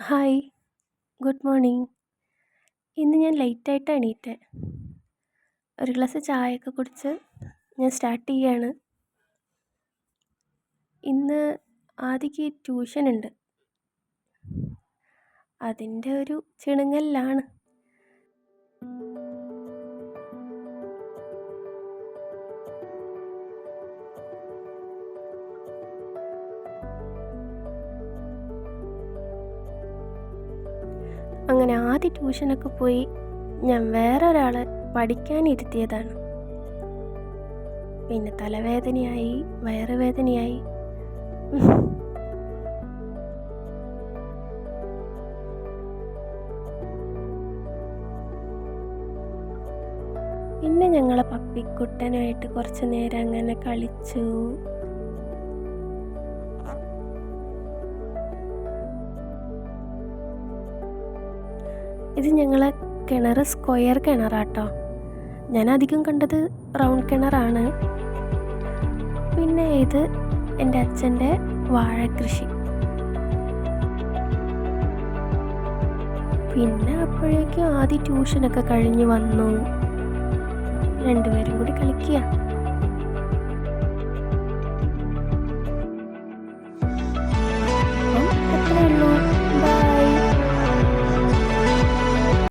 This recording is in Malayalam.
Hi, good morning. ഇന്ന് ഞാൻ ലേറ്റായിട്ടാണ് എണീറ്റെ. ഒരു ഗ്ലാസ് ചായയൊക്കെ കുടിച്ച് ഞാൻ സ്റ്റാർട്ട് ചെയ്യാണ്. ഇന്ന് ആദിക്ക് ട്യൂഷനുണ്ട്. അതിൻ്റെ ഒരു ചിണുങ്ങലിലാണ്. അങ്ങനെ ആദ്യ ട്യൂഷനൊക്കെ പോയി ഞാൻ വേറൊരാളെ പഠിക്കാനിരുത്തിയതാണ്. പിന്നെ തലവേദനയായി, വയറുവേദനയായി. പിന്നെ ഞങ്ങളെ പപ്പിക്കുട്ടനായിട്ട് കുറച്ച് നേരം അങ്ങനെ കളിച്ചു. ഇത് ഞങ്ങളെ കിണർ സ്ക്വയർ കിണറാട്ടോ. ഞാൻ അധികം കണ്ടത് റൗണ്ട് കിണറാണ്. പിന്നെ ഇത് എൻ്റെ അച്ഛൻ്റെ വാഴക്കൃഷി. പിന്നെ അപ്പോഴേക്കും ആദ്യം ട്യൂഷനൊക്കെ കഴിഞ്ഞ് വന്നു. രണ്ടുപേരും കൂടി കളിക്കുക.